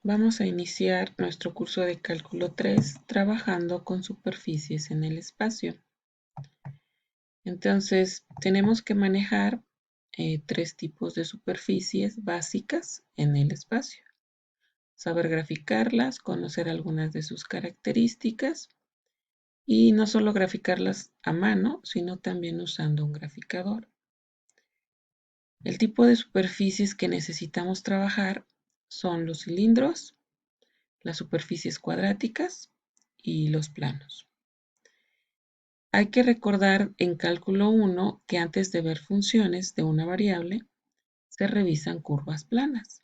Vamos a iniciar nuestro curso de cálculo 3 trabajando con superficies en el espacio. Entonces, tenemos que manejar tres tipos de superficies básicas en el espacio. Saber graficarlas, conocer algunas de sus características y no solo graficarlas a mano, sino también usando un graficador. El tipo de superficies que necesitamos trabajar son los cilindros, las superficies cuadráticas y los planos. Hay que recordar en cálculo 1 que antes de ver funciones de una variable, se revisan curvas planas,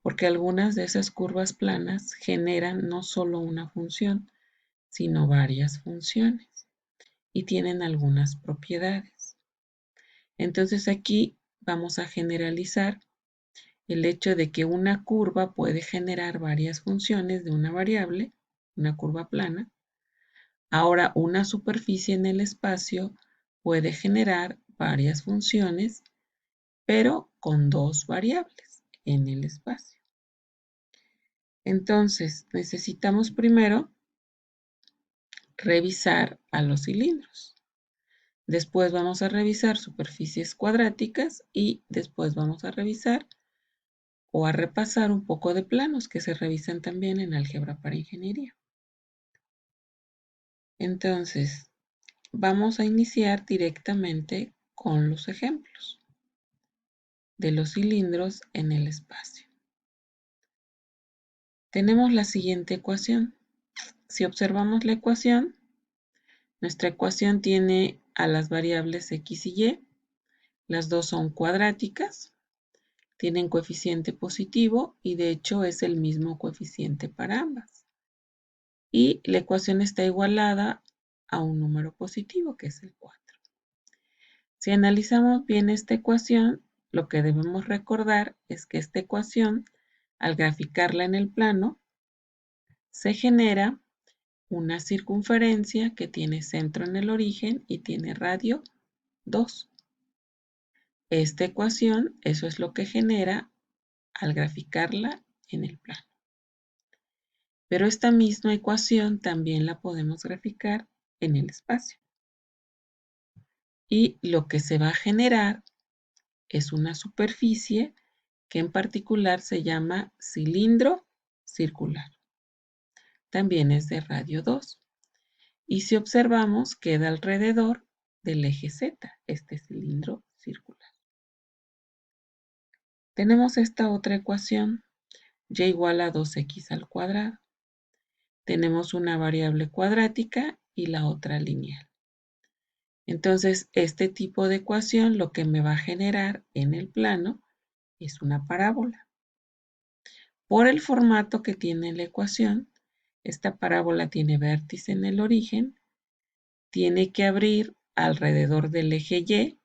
porque algunas de esas curvas planas generan no solo una función, sino varias funciones y tienen algunas propiedades. Entonces aquí vamos a generalizar el hecho de que una curva puede generar varias funciones de una variable, una curva plana. Ahora, una superficie en el espacio puede generar varias funciones, pero con dos variables en el espacio. Entonces, necesitamos primero revisar a los cilindros. Después vamos a revisar superficies cuadráticas y después vamos a revisar o a repasar un poco de planos que se revisan también en álgebra para ingeniería. Entonces, vamos a iniciar directamente con los ejemplos de los cilindros en el espacio. Tenemos la siguiente ecuación. Si observamos la ecuación, nuestra ecuación tiene a las variables x y y. Las dos son cuadráticas, tienen coeficiente positivo y de hecho es el mismo coeficiente para ambas. Y la ecuación está igualada a un número positivo, que es el 4. Si analizamos bien esta ecuación, lo que debemos recordar es que esta ecuación, al graficarla en el plano, se genera una circunferencia que tiene centro en el origen y tiene radio 2. Esta ecuación, eso es lo que genera al graficarla en el plano. Pero esta misma ecuación también la podemos graficar en el espacio. Y lo que se va a generar es una superficie que en particular se llama cilindro circular. También es de radio 2. Y si observamos, queda alrededor del eje Z, este cilindro circular. Tenemos esta otra ecuación, y igual a 2x al cuadrado. Tenemos una variable cuadrática y la otra lineal. Entonces, este tipo de ecuación lo que me va a generar en el plano es una parábola. Por el formato que tiene la ecuación, esta parábola tiene vértice en el origen, tiene que abrir alrededor del eje Y,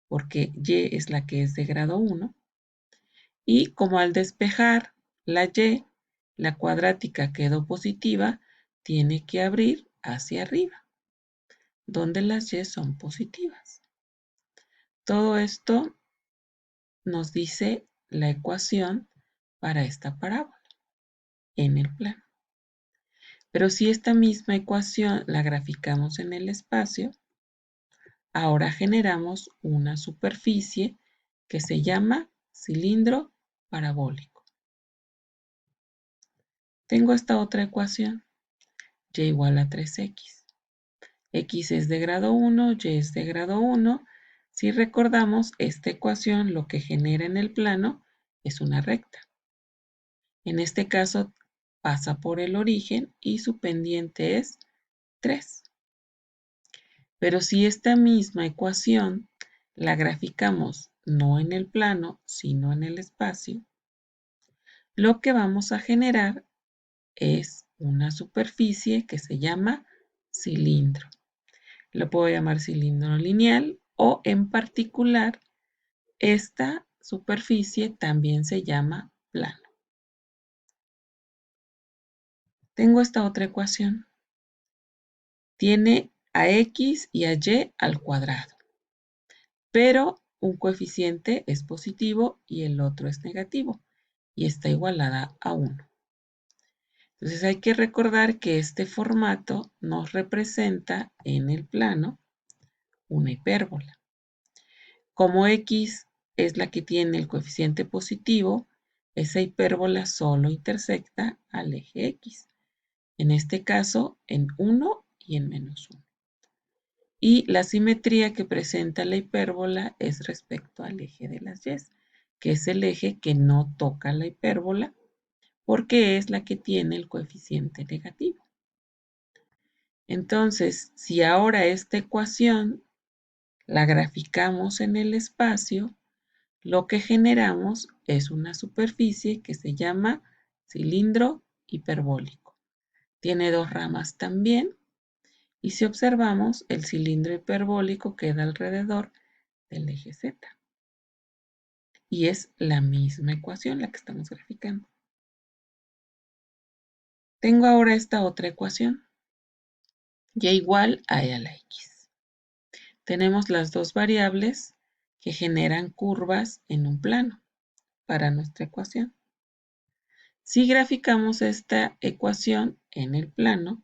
porque Y es la que es de grado 1, y como al despejar la Y, la cuadrática quedó positiva, tiene que abrir hacia arriba, donde las Y son positivas. Todo esto nos dice la ecuación para esta parábola en el plano. Pero si esta misma ecuación la graficamos en el espacio, ahora generamos una superficie que se llama cilindro parabólico. Tengo esta otra ecuación, y igual a 3x. X es de grado 1, y es de grado 1. Si recordamos, esta ecuación lo que genera en el plano es una recta. En este caso, pasa por el origen y su pendiente es 3. Pero si esta misma ecuación la graficamos no en el plano, sino en el espacio, lo que vamos a generar es una superficie que se llama cilindro. Lo puedo llamar cilindro lineal o en particular, esta superficie también se llama plano. Tengo esta otra ecuación. Tiene a x y a y al cuadrado, pero un coeficiente es positivo y el otro es negativo y está igualada a 1. Entonces hay que recordar que este formato nos representa en el plano una hipérbola. Como X es la que tiene el coeficiente positivo, esa hipérbola solo intersecta al eje X. En este caso, en 1 y en -1. Y la simetría que presenta la hipérbola es respecto al eje de las Y, que es el eje que no toca la hipérbola, porque es la que tiene el coeficiente negativo. Entonces, si ahora esta ecuación la graficamos en el espacio, lo que generamos es una superficie que se llama cilindro hiperbólico. Tiene dos ramas también, y si observamos, el cilindro hiperbólico queda alrededor del eje Z. Y es la misma ecuación la que estamos graficando. Tengo ahora esta otra ecuación, y igual a la X. Tenemos las dos variables que generan curvas en un plano para nuestra ecuación. Si graficamos esta ecuación en el plano,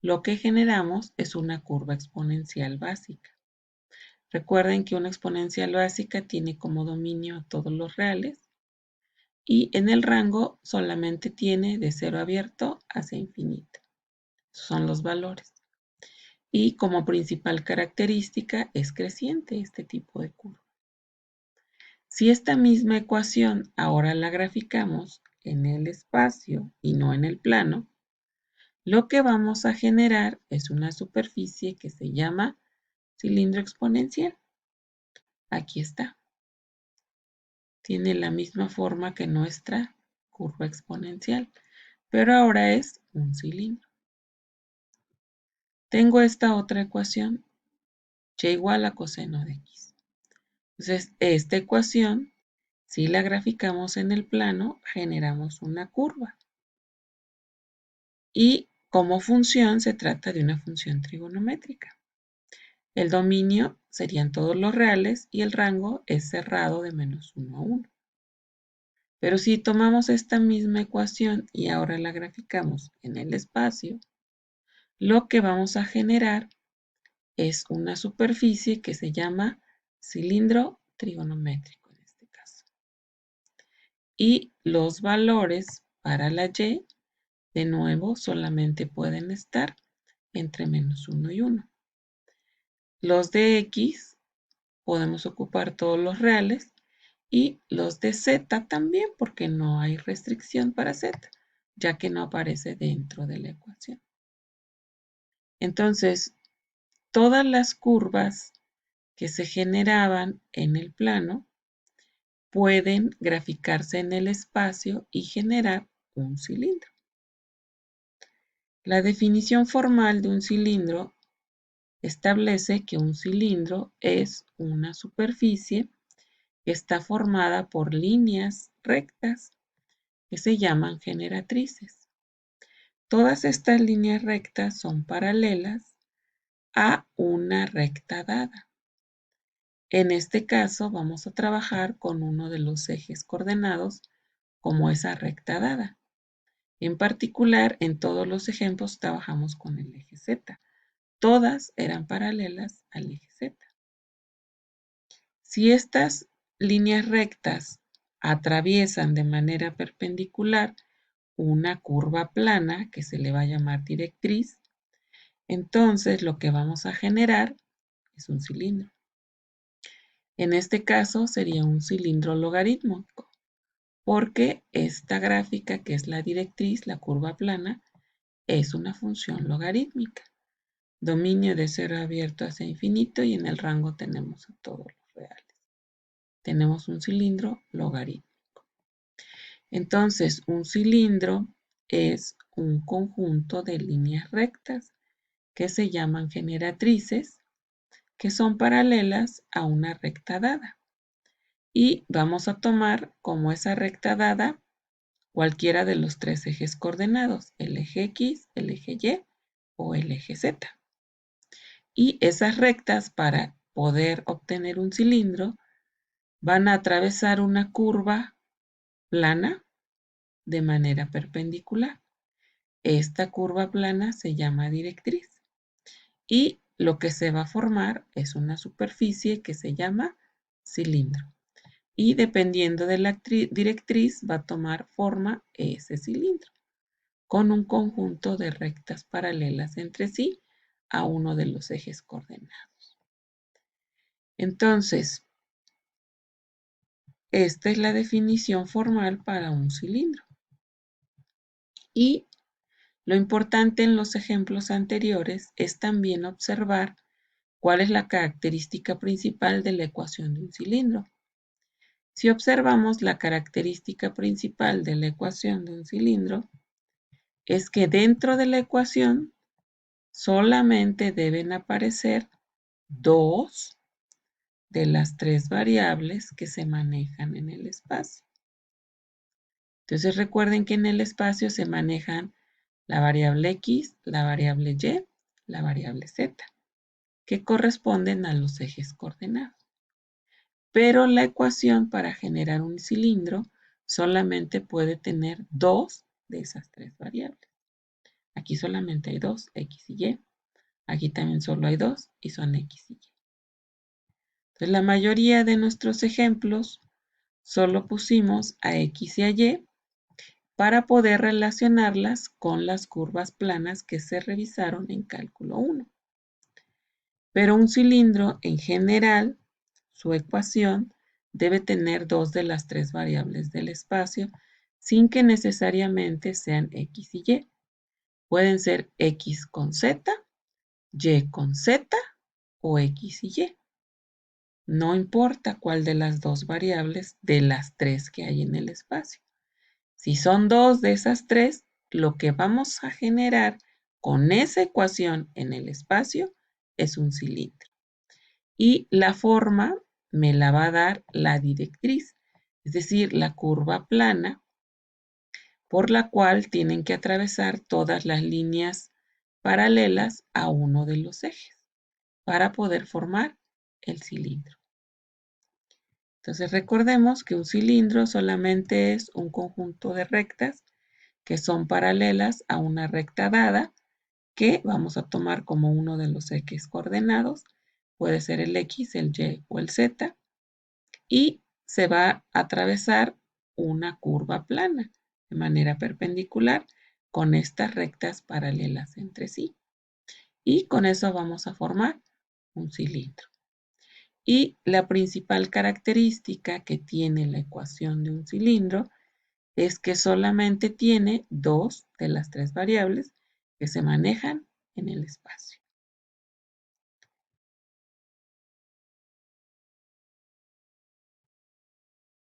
lo que generamos es una curva exponencial básica. Recuerden que una exponencial básica tiene como dominio a todos los reales y en el rango solamente tiene de 0 abierto hacia infinito. Esos son los valores. Y como principal característica es creciente este tipo de curva. Si esta misma ecuación ahora la graficamos en el espacio y no en el plano, lo que vamos a generar es una superficie que se llama cilindro exponencial. Aquí está. Tiene la misma forma que nuestra curva exponencial, pero ahora es un cilindro. Tengo esta otra ecuación, y igual a coseno de x. Entonces, esta ecuación, si la graficamos en el plano, generamos una curva. Y como función se trata de una función trigonométrica. El dominio serían todos los reales y el rango es cerrado de -1 a 1. Pero si tomamos esta misma ecuación y ahora la graficamos en el espacio, lo que vamos a generar es una superficie que se llama cilindro trigonométrico en este caso. Y los valores para la y, de nuevo, solamente pueden estar entre -1 y 1. Los de x podemos ocupar todos los reales y los de z también, porque no hay restricción para z, ya que no aparece dentro de la ecuación. Entonces, todas las curvas que se generaban en el plano pueden graficarse en el espacio y generar un cilindro. La definición formal de un cilindro establece que un cilindro es una superficie que está formada por líneas rectas que se llaman generatrices. Todas estas líneas rectas son paralelas a una recta dada. En este caso vamos a trabajar con uno de los ejes coordenados como esa recta dada. En particular, en todos los ejemplos trabajamos con el eje Z. Todas eran paralelas al eje Z. Si estas líneas rectas atraviesan de manera perpendicular una curva plana que se le va a llamar directriz, entonces lo que vamos a generar es un cilindro. En este caso sería un cilindro logarítmico, porque esta gráfica, que es la directriz, la curva plana, es una función logarítmica. Dominio de 0 abierto hacia infinito y en el rango tenemos a todos los reales. Tenemos un cilindro logarítmico. Entonces, un cilindro es un conjunto de líneas rectas que se llaman generatrices, que son paralelas a una recta dada. Y vamos a tomar como esa recta dada cualquiera de los tres ejes coordenados, el eje X, el eje Y o el eje Z. Y esas rectas, para poder obtener un cilindro, van a atravesar una curva plana de manera perpendicular. esta curva plana se llama directriz. Y lo que se va a formar es una superficie que se llama cilindro. Y dependiendo de la directriz va a tomar forma ese cilindro, con un conjunto de rectas paralelas entre sí a uno de los ejes coordenados. Entonces, esta es la definición formal para un cilindro. Y lo importante en los ejemplos anteriores es también observar cuál es la característica principal de la ecuación de un cilindro. Si observamos la característica principal de la ecuación de un cilindro, es que dentro de la ecuación solamente deben aparecer dos de las tres variables que se manejan en el espacio. Entonces recuerden que en el espacio se manejan la variable x, la variable y, la variable z, que corresponden a los ejes coordenados. Pero la ecuación para generar un cilindro solamente puede tener dos de esas tres variables. Aquí solamente hay dos, x y y. Aquí también solo hay dos y son x y y. Entonces la mayoría de nuestros ejemplos solo pusimos a x y a y para poder relacionarlas con las curvas planas que se revisaron en cálculo 1. Pero un cilindro en general, su ecuación debe tener dos de las tres variables del espacio sin que necesariamente sean x y y. Pueden ser x con z, y con z o x y y. No importa cuál de las dos variables de las tres que hay en el espacio. Si son dos de esas tres, lo que vamos a generar con esa ecuación en el espacio es un cilindro. Y la forma me la va a dar la directriz, es decir, la curva plana por la cual tienen que atravesar todas las líneas paralelas a uno de los ejes para poder formar el cilindro. Entonces recordemos que un cilindro solamente es un conjunto de rectas que son paralelas a una recta dada que vamos a tomar como uno de los ejes coordenados. Puede ser el X, el Y o el Z. Y se va a atravesar una curva plana de manera perpendicular con estas rectas paralelas entre sí. Y con eso vamos a formar un cilindro. Y la principal característica que tiene la ecuación de un cilindro es que solamente tiene dos de las tres variables que se manejan en el espacio.